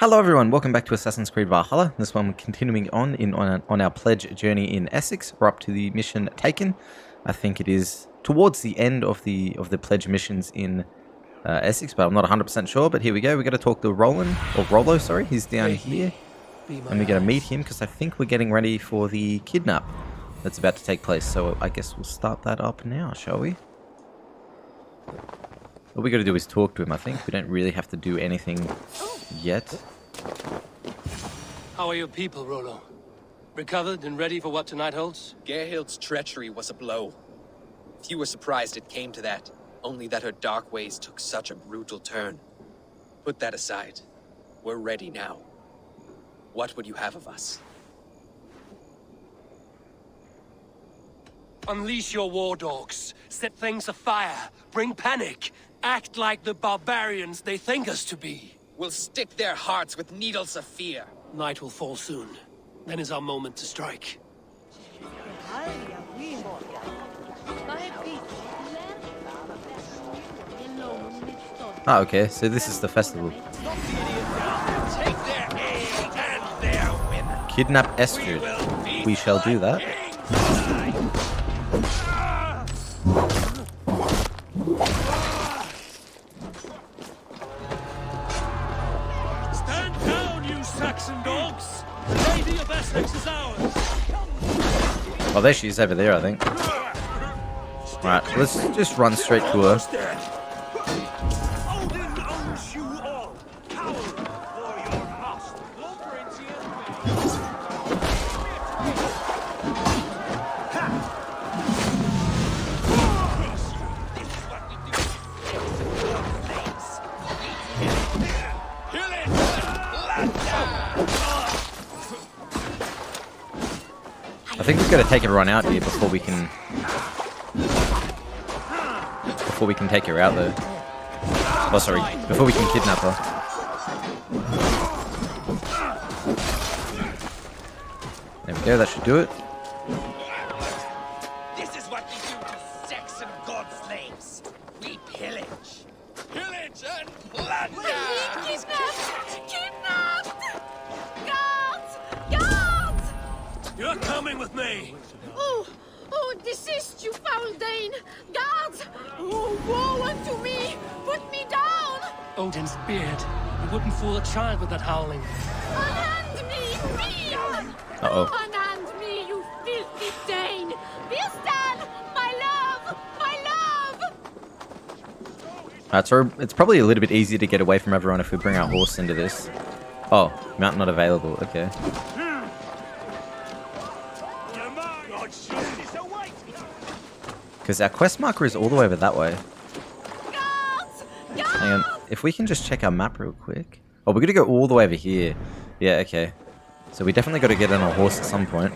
Hello everyone, welcome back to Assassin's Creed Valhalla. This one we're continuing on our pledge journey in Essex. We're up to the mission taken. I think it is towards the end of the pledge missions in Essex, but I'm not 100% sure. But here we go. We got to talk to Roland or Rollo. Sorry, he's down here, and we got to meet him because I think we're getting ready for the kidnap that's about to take place. So I guess we'll start that up now, shall we? All we got to do is talk to him. I think we don't really have to do anything yet. How are your people, Rollo? Recovered and ready for what tonight holds? Gerhild's treachery was a blow. Few were surprised it came to that, only that her dark ways took such a brutal turn. Put that aside. We're ready now. What would you have of us? Unleash your war dogs. Set things afire. Bring panic. Act like the barbarians they think us to be. We'll stick their hearts with needles of fear. Night will fall soon. Then is our moment to strike. Ah, okay, so this is the festival. Take their aid and their women. Kidnap Estrid. We shall do that. Stand down, you Saxon dogs! The Lady of Essex is ours! Oh, there she is over there, I think. Right, let's just run straight to her. I think we've got to take everyone out here before we can take her out though. Oh, sorry, before we can kidnap her. There we go, that should do it. This is what we do to Saxon god slaves. We pillage. Pillage and plunder! Kidnapped! Guards! Guards! You're coming with me! Oh, desist, you foul Dane! Guards! Oh, woe unto me! Put me down! Odin's beard. You wouldn't fool a child with that howling. Unhand me! Uh-oh. Unhand me, you filthy Dane! Bilstan! My love! My love! So it's probably a little bit easier to get away from everyone if we bring our horse into this. Oh, mount not available, okay. Because our quest marker is all the way over that way. Guards! Hang on, if we can just check our map real quick. Oh, we're gonna go all the way over here. Yeah, okay. So we definitely got to get on a horse at some point.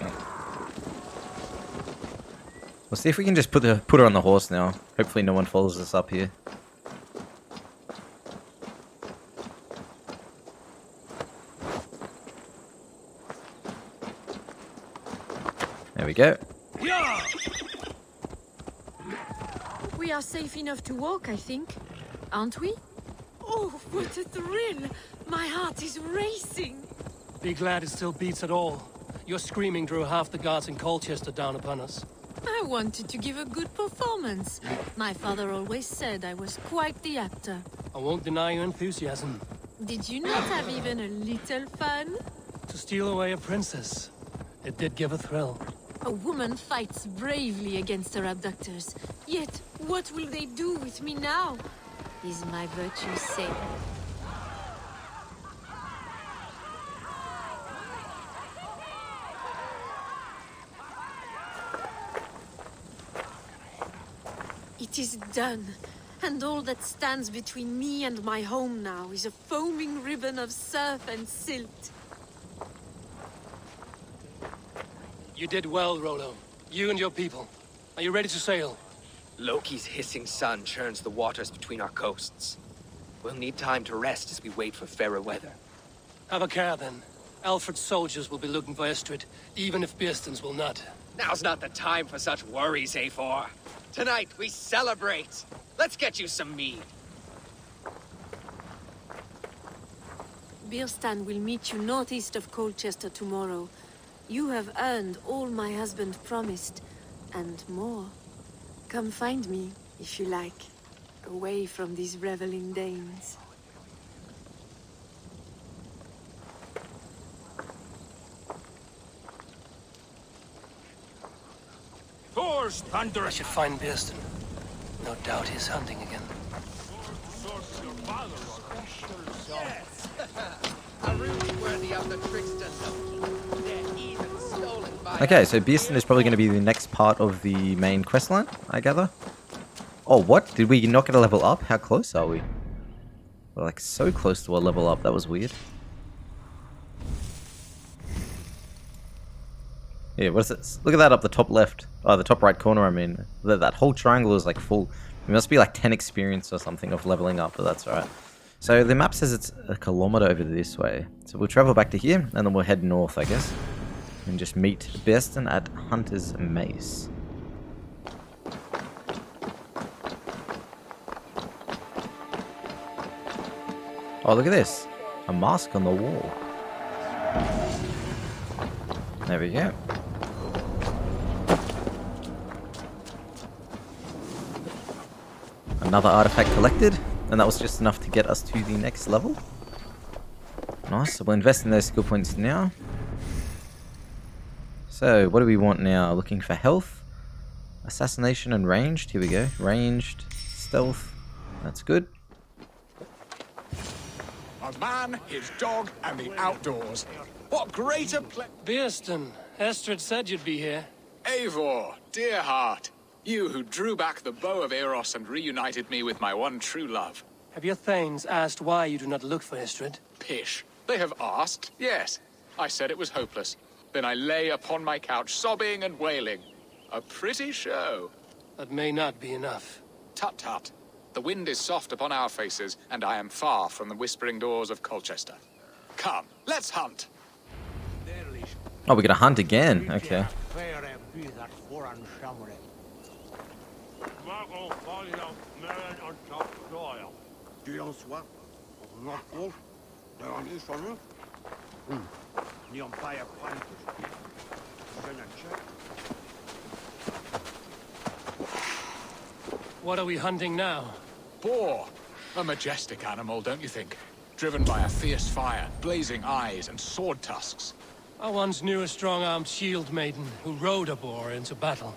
We'll see if we can just put her on the horse now. Hopefully no one follows us up here. There we go. We are safe enough to walk, I think. Aren't we? Oh, what a thrill! My heart is racing! Be glad it still beats at all. Your screaming drew half the guards in Colchester down upon us. I wanted to give a good performance. My father always said I was quite the actor. I won't deny your enthusiasm. Did you not have even a little fun? To steal away a princess. It did give a thrill. A woman fights bravely against her abductors. Yet, what will they do with me now? Is my virtue safe? It is done. And all that stands between me and my home now is a foaming ribbon of surf and silt. You did well, Rollo. You and your people. Are you ready to sail? Loki's hissing sun churns the waters between our coasts. We'll need time to rest as we wait for fairer weather. Have a care then. Alfred's soldiers will be looking for Estrid, even if Birsten's will not. Now's not the time for such worries, Eivor. Tonight we celebrate. Let's get you some mead. Birstan will meet you northeast of Colchester tomorrow. You have earned all my husband promised, and more. Come find me, if you like, away from these reveling Danes. Thor's thunder! I should find Birstan. No doubt he's hunting again. Yes! A room worthy of the trickster note. They're even stolen by... Okay, so Birstan is probably going to be the next part of the main questline, I gather. Oh, what? Did we not get a level up? How close are we? We're like so close to a level up. That was weird. Yeah, what is it? Look at that up the top left. Oh, the top right corner, I mean. That whole triangle is like full. It must be like 10 experience or something of leveling up, but that's alright. So the map says it's a kilometer over this way. So we'll travel back to here, and then we'll head north, I guess. And just meet Birstan at Hunter's Mace. Oh, look at this. A mask on the wall. There we go. Another artifact collected, and that was just enough to get us to the next level. Nice, so we'll invest in those skill points now. So, what do we want now? Looking for health, assassination, and ranged. Here we go. Ranged, stealth. That's good. A man, his dog, and the outdoors. What greater Birstan, Estrid said you'd be here. Eivor, dear heart. You who drew back the bow of Eros and reunited me with my one true love. Have your thanes asked why you do not look for Estrid? Pish. They have asked, yes. I said it was hopeless. Then I lay upon my couch, sobbing and wailing. A pretty show. That may not be enough. Tut tut. The wind is soft upon our faces, and I am far from the whispering doors of Colchester. Come, let's hunt. Oh, we're gonna hunt again. Okay. What are we hunting now? Boar. A majestic animal, don't you think? Driven by a fierce fire, blazing eyes, and sword tusks. I once knew a strong-armed shield maiden who rode a boar into battle.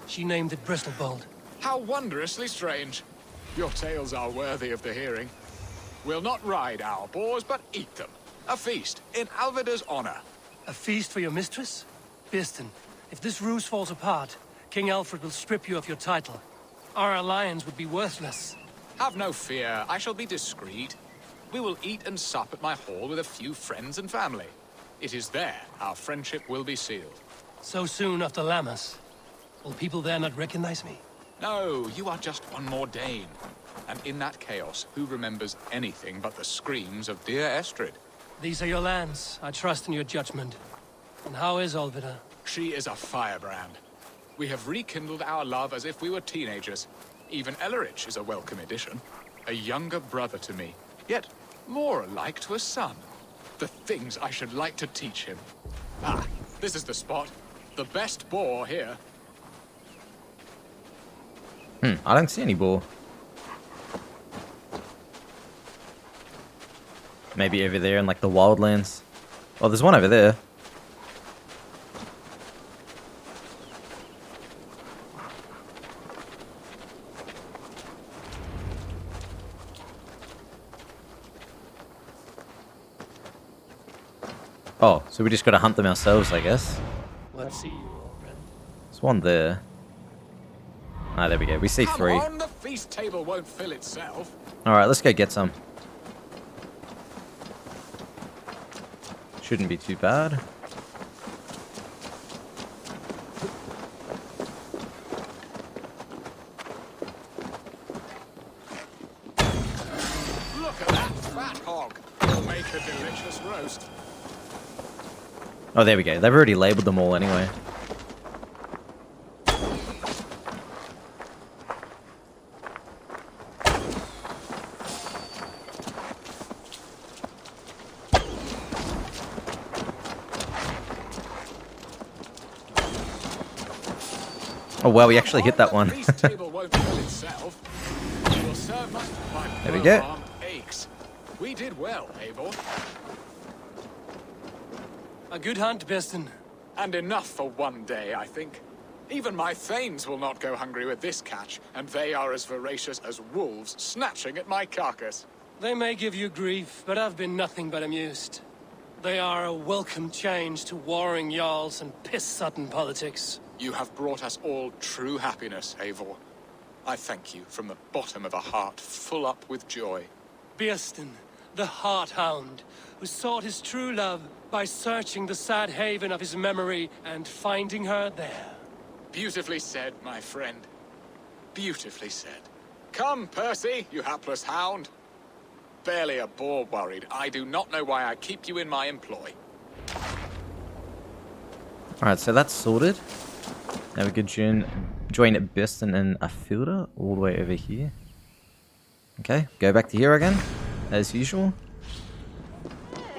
She named it Bristolbolt. How wondrously strange. Your tales are worthy of the hearing. We'll not ride our boars, but eat them. A feast, in Alvida's honor. A feast for your mistress? Birstan, if this ruse falls apart, King Alfred will strip you of your title. Our alliance would be worthless. Have no fear, I shall be discreet. We will eat and sup at my hall with a few friends and family. It is there our friendship will be sealed. So soon after Lammas. Will people there not recognize me? No, you are just one more Dane. And in that chaos, who remembers anything but the screams of dear Estrid? These are your lands. I trust in your judgment. And how is Olvida? She is a firebrand. We have rekindled our love as if we were teenagers. Even Ellerich is a welcome addition. A younger brother to me, yet more alike to a son. The things I should like to teach him. Ah, this is the spot. The best boar here. I don't see any boar. Maybe over there in like the wildlands. Oh, there's one over there. Oh, so we just gotta hunt them ourselves, I guess. Let's see you, old friend. There's one there. Ah, there we go. We see Come 3. on, the feast table won't fill itself. Alright, let's go get some. Shouldn't be too bad. Look at that fat hog. It'll make a delicious roast. Oh, there we go. They've already labeled them all anyway. Oh wow, we actually hit that one. Feast table won't fill itself. You will serve us. My There we poor go. arm aches. We did well, Eivor. A good hunt, Biston. And enough for one day, I think. Even my thanes will not go hungry with this catch, and they are as voracious as wolves snatching at my carcass. They may give you grief, but I've been nothing but amused. They are a welcome change to warring jarls and piss-sudden politics. You have brought us all true happiness, Eivor. I thank you from the bottom of a heart full up with joy. Birsten, the Heart Hound, who sought his true love by searching the sad haven of his memory and finding her there. Beautifully said, my friend. Beautifully said. Come, Percy, you hapless hound. Barely a boar worried. I do not know why I keep you in my employ. Alright, so that's sorted. Now we could join Birsten and Afilda all the way over here. Okay, go back to here again, as usual.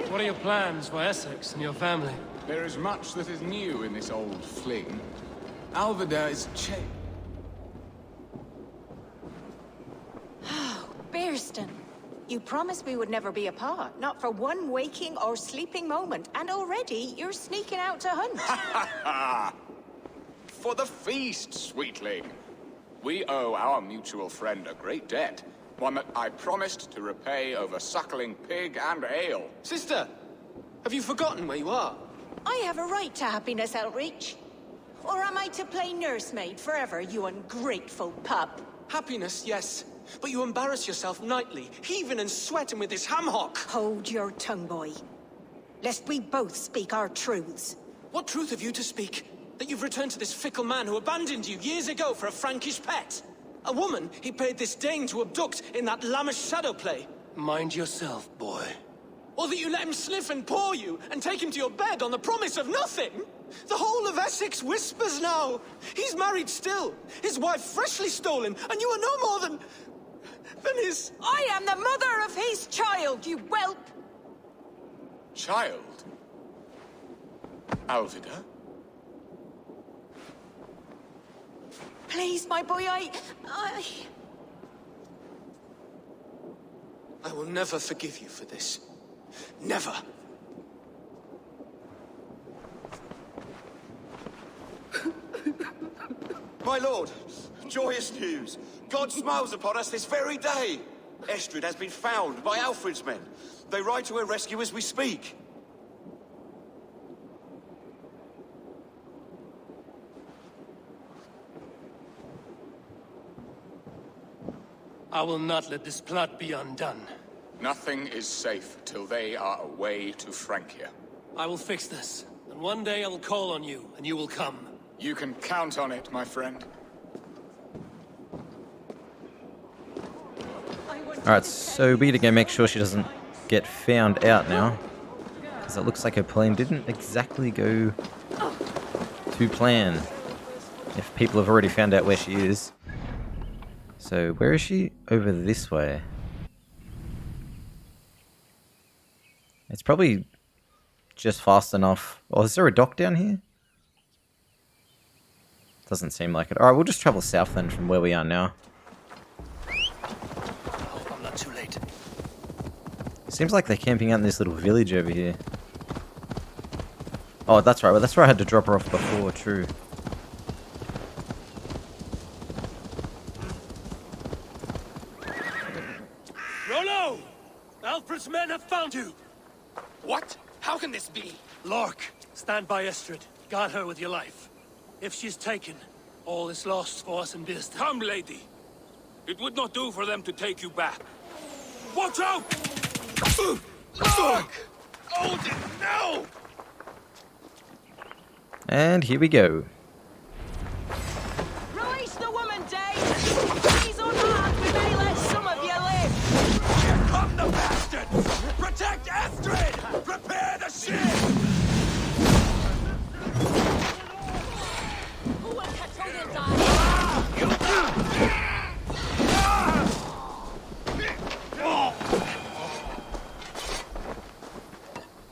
What are your plans for Essex and your family? There is much that is new in this old fling. Alvida is Birsten, you promised we would never be apart, not for one waking or sleeping moment, and already you're sneaking out to hunt. For the feast, sweetling. We owe our mutual friend a great debt. One that I promised to repay over suckling pig and ale. Sister, have you forgotten where you are? I have a right to happiness, Outreach. Or am I to play nursemaid forever, you ungrateful pup? Happiness, yes. But you embarrass yourself nightly, heaving and sweating with this ham-hock. Hold your tongue, boy. Lest we both speak our truths. What truth have you to speak? That you've returned to this fickle man who abandoned you years ago for a Frankish pet? A woman he paid this Dane to abduct in that lammish shadow play? Mind yourself, boy. Or that you let him sniff and paw you, and take him to your bed on the promise of nothing? The whole of Essex whispers now. He's married still, his wife freshly stolen, and you are no more than his... I am the mother of his child, you whelp! Child? Alvida? Please, my boy, I will never forgive you for this. Never. My lord, joyous news. God smiles upon us this very day. Estrid has been found by Alfred's men. They ride to her rescue as we speak. I will not let this plot be undone. Nothing is safe till they are away to Francia. I will fix this, and one day I will call on you, and you will come. You can count on it, my friend. Alright, so we need to go make sure she doesn't get found out now. Because it looks like her plan didn't exactly go to plan. If people have already found out where she is. So, where is she? Over this way. It's probably just fast enough. Oh, is there a dock down here? Doesn't seem like it. Alright, we'll just travel south then from where we are now. Hope I'm not too late. Seems like they're camping out in this little village over here. Oh, that's right. Well, that's where I had to drop her off before, true. Rollo! Alfred's men have found you! What? How can this be? Lork, stand by Estrid. Guard her with your life. If she's taken, all is lost for us in Birsten. Come, lady. It would not do for them to take you back. Watch out! Lork! Odin, no! And here we go. Release the woman, Dave! She's unarmed, we may let some of you live! Here come the bastards! Protect Estrid! Prepare the ship!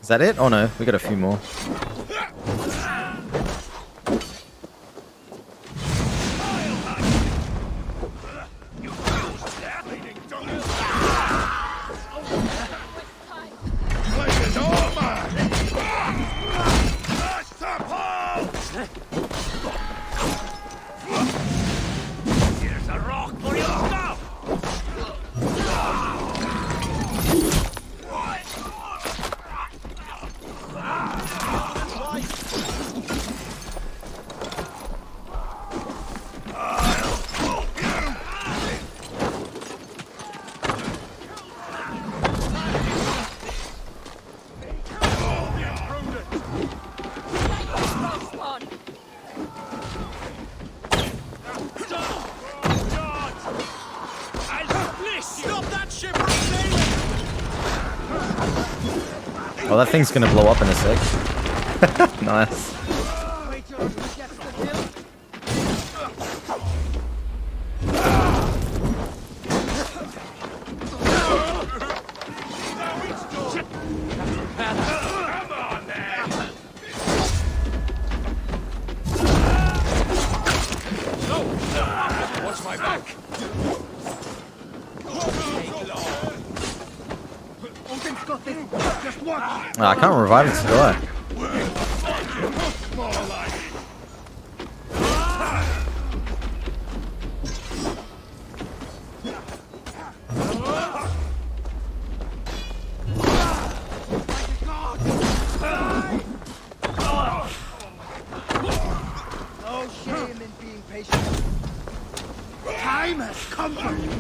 Is that it? Oh no, we got a few more. Oh, that thing's gonna blow up in a sec. Nice. Watch my back. Oh, I can't revive it, do I? No shame in being patient. Time has come for you.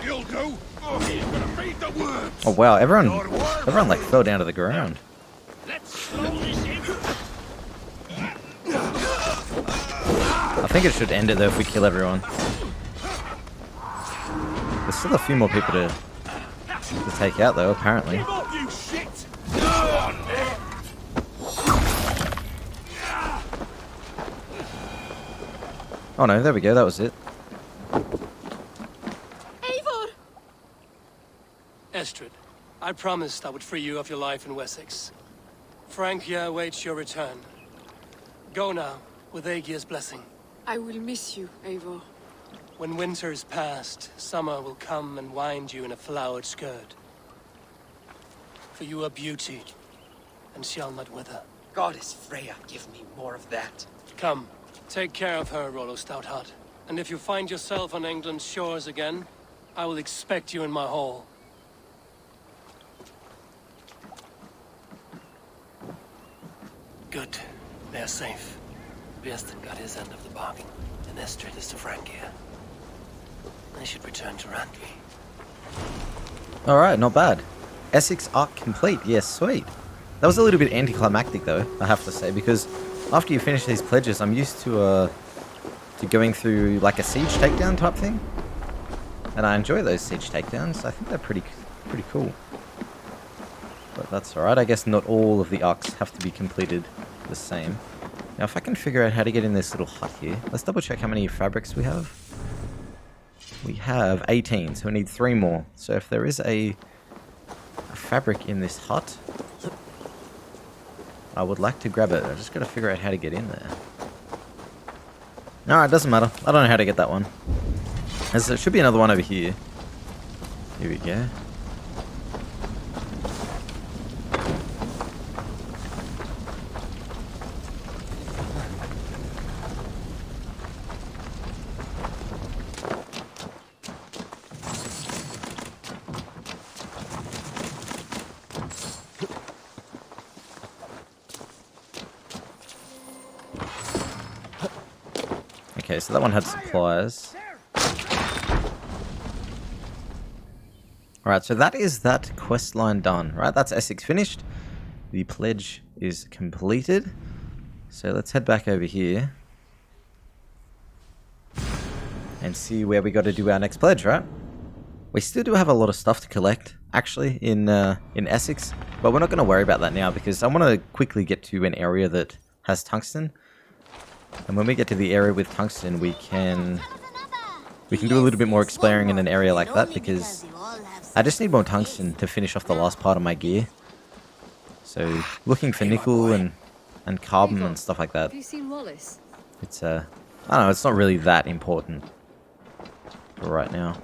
You'll do. He's gonna feed the worms. Oh wow, everyone like fell down to the ground. Let's slow this in. I think it should end it though if we kill everyone. There's still a few more people to take out though, apparently. Give up, you shit. Oh no, there we go, that was it. Eivor! Estrid, I promised I would free you of your life in Wessex. Francia awaits your return. Go now, with Aegir's blessing. I will miss you, Eivor. When winter is past, summer will come and wind you in a flowered skirt. For you are beauty, and shall not wither. Goddess Freya, give me more of that. Come, take care of her, Rollo Stoutheart. And if you find yourself on England's shores again, I will expect you in my hall. Good. They are safe. Bjersten got his end of the bargain, and Estrid is to Francia. I should return to Randvi. Alright, not bad. Essex arc complete, yes, sweet. That was a little bit anticlimactic though, I have to say, because after you finish these pledges, I'm used to going through like a siege takedown type thing. And I enjoy those siege takedowns. I think they're pretty cool. But that's alright, I guess not all of the arcs have to be completed the same. Now if I can figure out how to get in this little hut here, let's double check how many fabrics we have. We have 18, so we need 3 more. So if there is a fabric in this hut, I would like to grab it. I just gotta figure out how to get in there. Alright, doesn't matter. I don't know how to get that one. There should be another one over here. Here we go. Okay, so that one had supplies. Alright, so that is that quest line done. Right, that's Essex finished. The pledge is completed. So let's head back over here. And see where we got to do our next pledge, right? We still do have a lot of stuff to collect, actually, in Essex. But we're not going to worry about that now, because I want to quickly get to an area that has tungsten. And when we get to the area with tungsten, we can do a little bit more exploring in an area like that, because I just need more tungsten to finish off the last part of my gear. So looking for nickel and carbon and stuff like that. Have you seen Wallace? It's I don't know, it's not really that important for right now.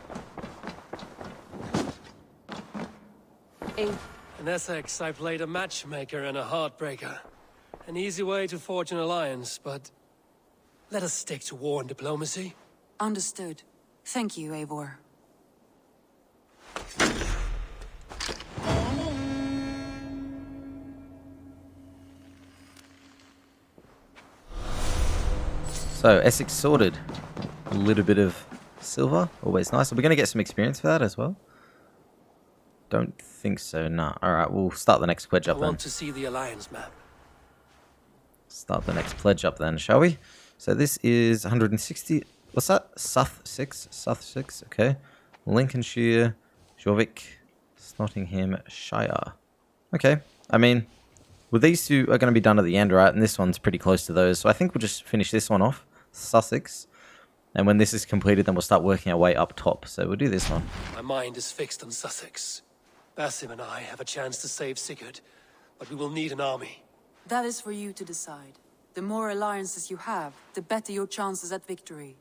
In Essex, I played a matchmaker and a heartbreaker. An easy way to forge an alliance, but let us stick to war and diplomacy. Understood. Thank you, Eivor. So, Essex sorted. A little bit of silver, always nice. Are we going to get some experience for that as well? Don't think so, nah. Alright, we'll start the next pledge up I then. want to see the alliance map. Start the next pledge up then, shall we? So this is 160... What's that? Suthsexe? Suthsexe, okay. Lincolnshire, Jorvik, Nottinghamshire. Okay, I mean, well, these two are going to be done at the end, right? And this one's pretty close to those. So I think we'll just finish this one off, Suthsexe. And when this is completed, then we'll start working our way up top. So we'll do this one. My mind is fixed on Suthsexe. Basim and I have a chance to save Sigurd, but we will need an army. That is for you to decide. The more alliances you have, the better your chances at victory.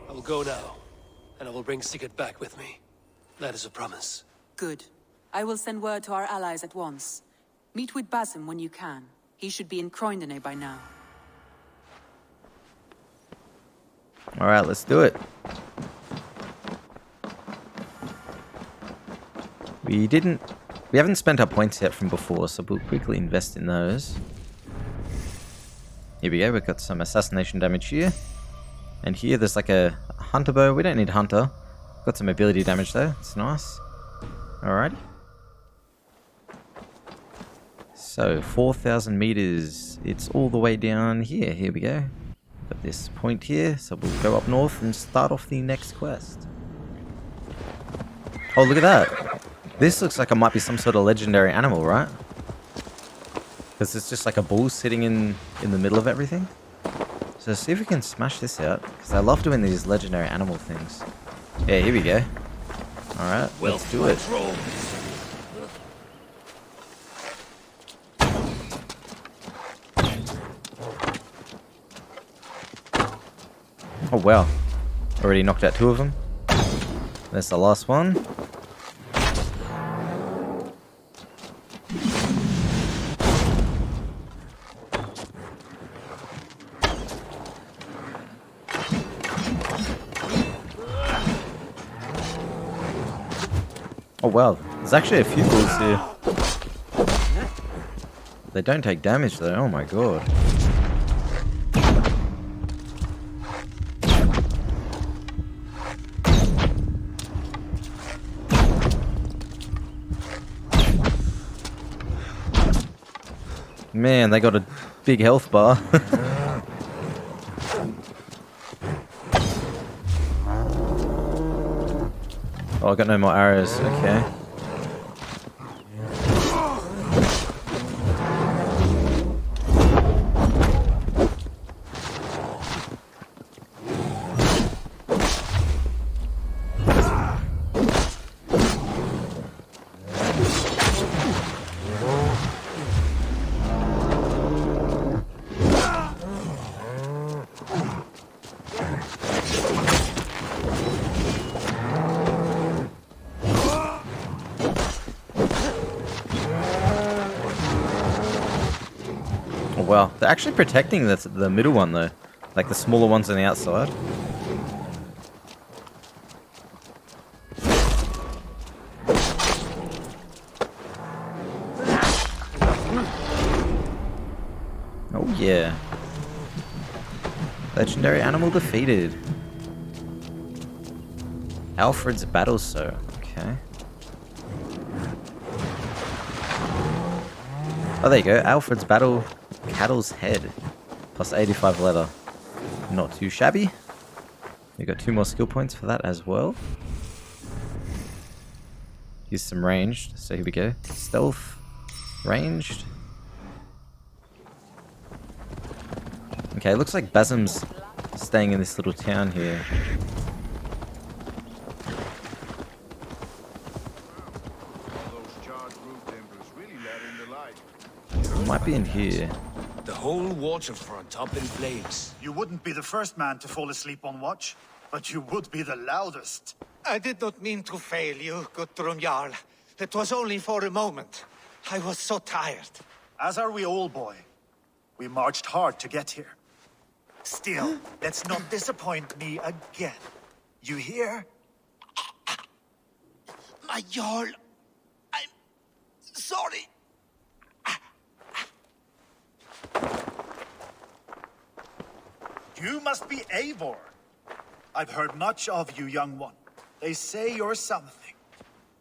I will go now, and I will bring Sigurd back with me. That is a promise. Good. I will send word to our allies at once. Meet with Basim when you can. He should be in Croydon by now. Alright, let's do it. We haven't spent our points yet from before, so we'll quickly invest in those. Here we go, we've got some assassination damage here. And here there's like a hunter bow. We don't need hunter. Got some ability damage though, it's nice. Alrighty. So, 4,000 meters. It's all the way down here. Here we go. Got this point here, so we'll go up north and start off the next quest. Oh, look at that. This looks like it might be some sort of legendary animal, right? Because it's just like a bull sitting in the middle of everything. So see if we can smash this out, because I love doing these legendary animal things. Yeah, here we go. Alright, let's do it. Oh wow, already knocked out 2 of them. There's the last one. Oh wow, there's actually a few bulls here. They don't take damage though, oh my god. Man, they got a big health bar. Oh, I got no more arrows, okay. Well, they're actually protecting the middle one though, like the smaller ones on the outside. Oh yeah. Legendary animal defeated. Alfred's battle sow. Okay. Oh, there you go. Alfred's battle. Cattle's head. Plus 85 leather. Not too shabby. We got 2 more skill points for that as well. Use some ranged. So here we go. Stealth. Ranged. Okay, looks like Basim's staying in this little town here. Might be in here. The whole waterfront up in flames. You wouldn't be the first man to fall asleep on watch, but you would be the loudest. I did not mean to fail you, Guthrum Jarl. It was only for a moment. I was so tired. As are we all, boy. We marched hard to get here. Still, let's not disappoint me again. You hear? My Jarl, I'm sorry. You must be Eivor. I've heard much of you, young one. They say you're something.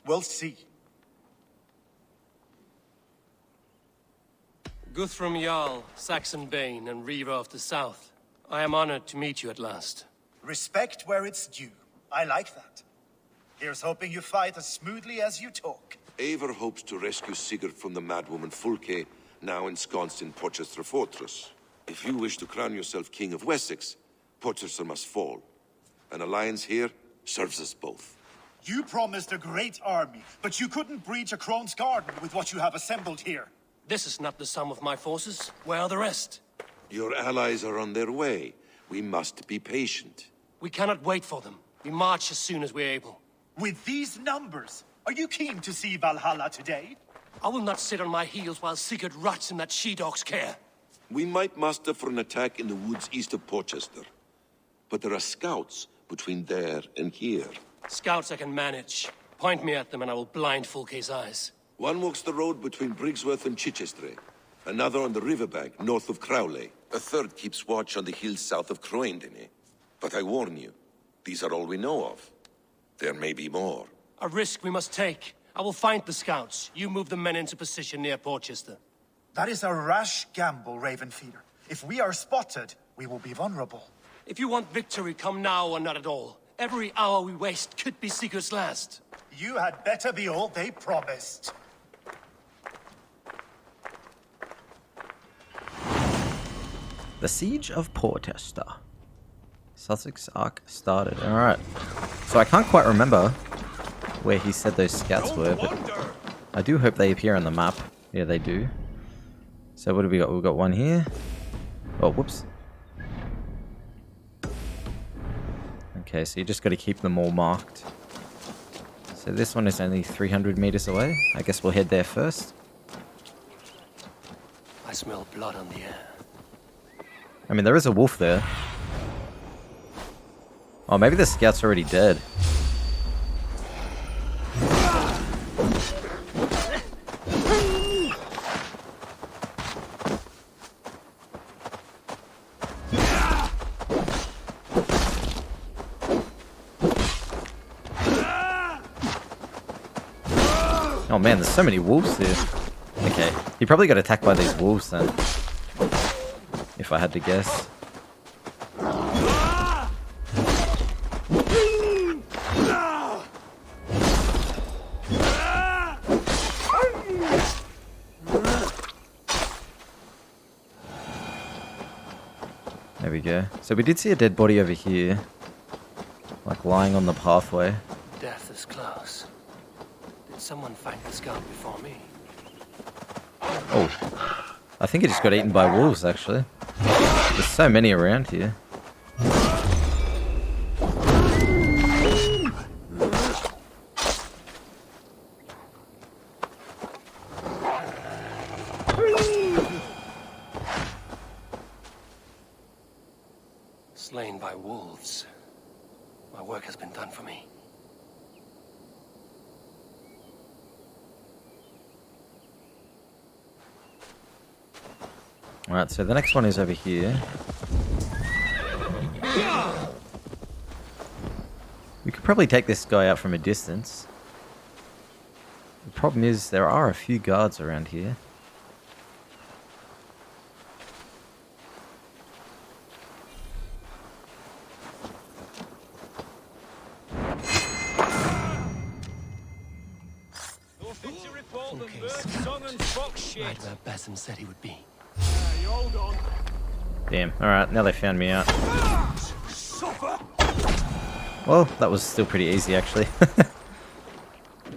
We'll see. Guthrum Jarl, Saxon Bane, and Reaver of the South. I am honored to meet you at last. Respect where it's due. I like that. Here's hoping you fight as smoothly as you talk. Eivor hopes to rescue Sigurd from the madwoman Fulke, now ensconced in Porchester Fortress. If you wish to crown yourself King of Wessex, Porchester must fall. An alliance here serves us both. You promised a great army, but you couldn't breach a Crone's garden with what you have assembled here. This is not the sum of my forces. Where are the rest? Your allies are on their way. We must be patient. We cannot wait for them. We march as soon as we're able. With these numbers, are you keen to see Valhalla today? I will not sit on my heels while Sigurd rots in that she-dog's care. We might muster for an attack in the woods east of Porchester. But there are scouts between there and here. Scouts I can manage. Point me at them and I will blind Fulke's eyes. One walks the road between Briggsworth and Chichester. Another on the riverbank north of Crowley. A third keeps watch on the hills south of Croendene. But I warn you, these are all we know of. There may be more. A risk we must take. I will find the scouts. You move the men into position near Porchester. That is a rash gamble, Ravenfeeder. If we are spotted, we will be vulnerable. If you want victory, come now or not at all. Every hour we waste could be Sigurd's last. You had better be all they promised. The Siege of Porchester. Suthsexe arc started. Alright. So I can't quite remember where he said those scouts were, but I do hope they appear on the map. Yeah, they do. So what do we got? We've got one here. Oh, whoops. Okay, so you just got to keep them all marked. So this one is only 300 meters away. I guess we'll head there first. I smell blood on the air. I mean, there is a wolf there. Oh, maybe the scout's already dead. Oh man, there's so many wolves here. Okay, he probably got attacked by these wolves then. If I had to guess. There we go. So we did see a dead body over here. Like lying on the pathway. Death is close. Did someone find the scout before me? Oh. I think it just got eaten by wolves, actually. There's so many around here. Slain by wolves. My work has been done for me. Alright, so the next one is over here. We could probably take this guy out from a distance. The problem is there are a few guards around here. Right where Basim said he would be. Damn, alright, now they found me out. Well, that was still pretty easy, actually.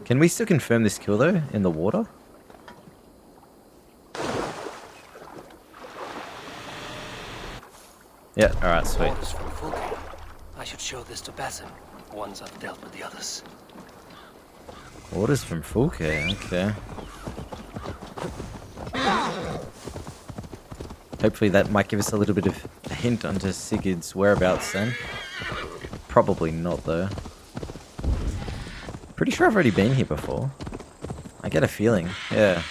Can we still confirm this kill, though, in the water? Yeah, alright, sweet. Orders from Fulke. I should show this to Basim once I've dealt with the others. Orders from Fulke, okay. Hopefully that might give us a little bit of a hint onto Sigurd's whereabouts then. Probably not, though. Pretty sure I've already been here before. I get a feeling, yeah.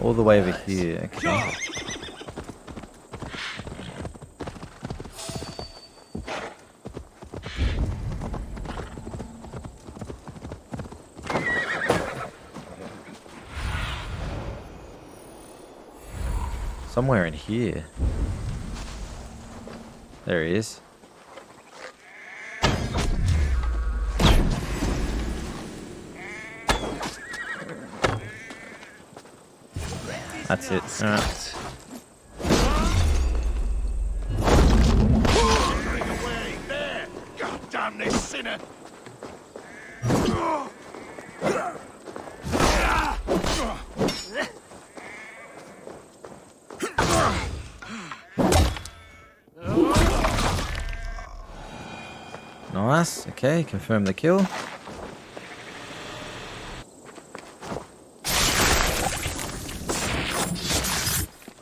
All the way over here, okay. Somewhere in here. There he is. That's it. Alright. God damn this sinner! Nice. Okay, confirm the kill.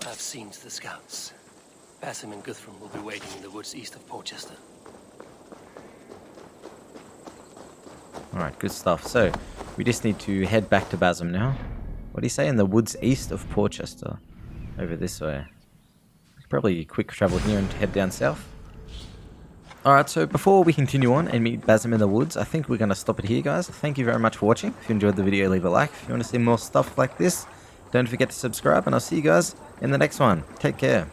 I've seen to the scouts. Basim and Guthrum will be waiting in the woods east of Portchester. Alright, good stuff. So, we just need to head back to Basim now. What do you say? In the woods east of Portchester. Over this way. Probably quick travel here and head down south. Alright, so before we continue on and meet Basim in the woods, I think we're going to stop it here, guys. Thank you very much for watching. If you enjoyed the video, leave a like. If you want to see more stuff like this, don't forget to subscribe, and I'll see you guys in the next one. Take care.